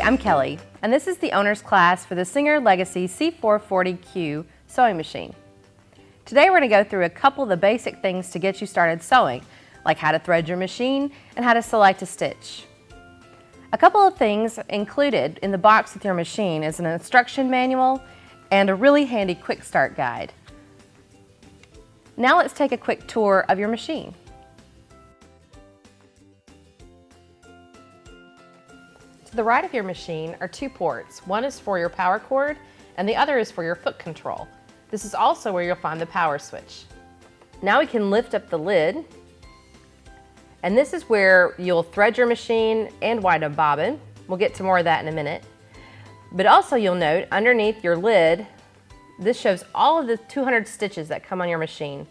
I'm Kelly, and this is the owner's class for the Singer Legacy C440Q sewing machine. Today we're going to go through a couple of the basic things to get you started sewing, like how to thread your machine and how to select a stitch. A couple of things included in the box with your machine is an instruction manual and a really handy quick start guide. Now let's take a quick tour of your machine. To the right of your machine are two ports. One is for your power cord and the other is for your foot control. This is also where you'll find the power switch. Now we can lift up the lid, and this is where you'll thread your machine and wind a bobbin. We'll get to more of that in a minute. But also you'll note underneath your lid, this shows all of the 200 stitches that come on your machine,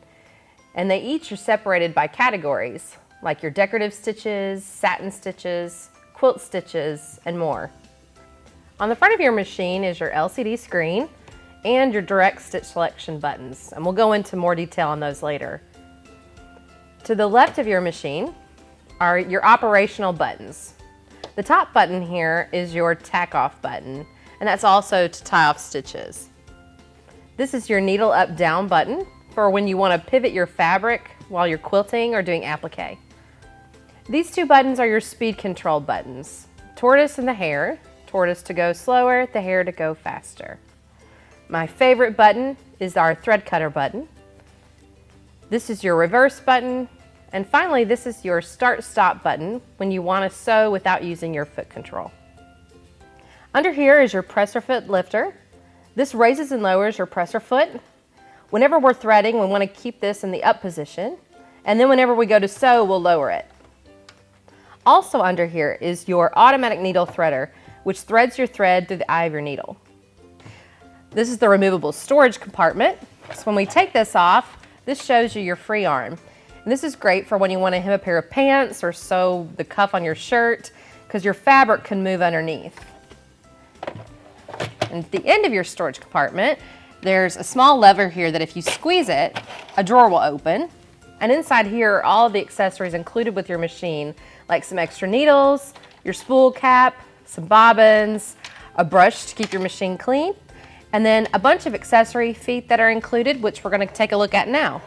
and they each are separated by categories, like your decorative stitches, satin stitches, quilt stitches, and more. On the front of your machine is your LCD screen and your direct stitch selection buttons, and we'll go into more detail on those later. To the left of your machine are your operational buttons. The top button here is your tack off button, and that's also to tie off stitches. This is your needle up down button for when you want to pivot your fabric while you're quilting or doing applique. These two buttons are your speed control buttons, tortoise and the hare, tortoise to go slower, the hare to go faster. My favorite button is our thread cutter button. This is your reverse button, and finally this is your start stop button when you want to sew without using your foot control. Under here is your presser foot lifter. This raises and lowers your presser foot. Whenever we're threading, we want to keep this in the up position, and then whenever we go to sew, we'll lower it. Also under here is your automatic needle threader, which threads your thread through the eye of your needle. This is the removable storage compartment. So when we take this off, this shows you your free arm. And this is great for when you want to hem a pair of pants or sew the cuff on your shirt, because your fabric can move underneath. And at the end of your storage compartment, there's a small lever here that if you squeeze it, a drawer will open. And inside here are all of the accessories included with your machine, like some extra needles, your spool cap, some bobbins, a brush to keep your machine clean, and then a bunch of accessory feet that are included, which we're going to take a look at now.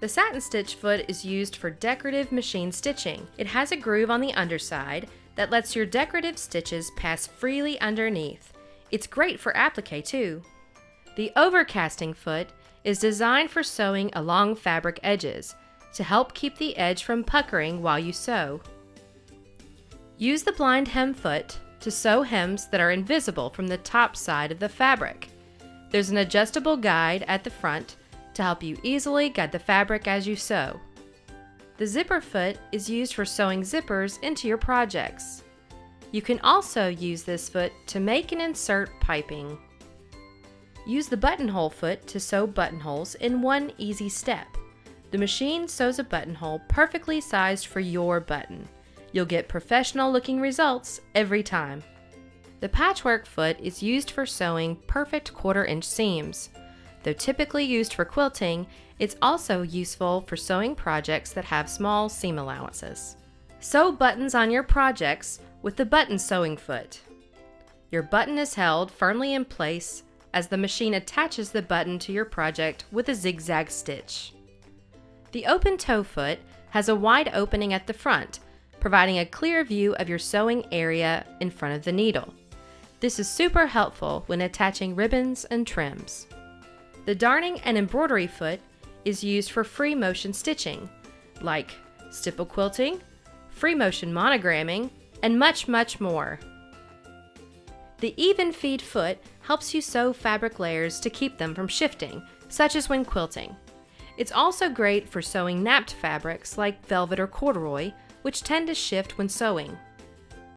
The satin stitch foot is used for decorative machine stitching. It has a groove on the underside that lets your decorative stitches pass freely underneath. It's great for applique too. The overcasting foot is designed for sewing along fabric edges to help keep the edge from puckering while you sew. Use the blind hem foot to sew hems that are invisible from the top side of the fabric. There's an adjustable guide at the front to help you easily guide the fabric as you sew. The zipper foot is used for sewing zippers into your projects. You can also use this foot to make and insert piping. Use the buttonhole foot to sew buttonholes in one easy step. The machine sews a buttonhole perfectly sized for your button. You'll get professional looking results every time. The patchwork foot is used for sewing perfect 1/4 inch seams. Though typically used for quilting, it's also useful for sewing projects that have small seam allowances. Sew buttons on your projects with the button sewing foot. Your button is held firmly in place as the machine attaches the button to your project with a zigzag stitch. The open toe foot has a wide opening at the front, providing a clear view of your sewing area in front of the needle. This is super helpful when attaching ribbons and trims. The darning and embroidery foot is used for free motion stitching, like stipple quilting, free motion monogramming, and much, much more. The even feed foot helps you sew fabric layers to keep them from shifting, such as when quilting. It's also great for sewing napped fabrics like velvet or corduroy, which tend to shift when sewing.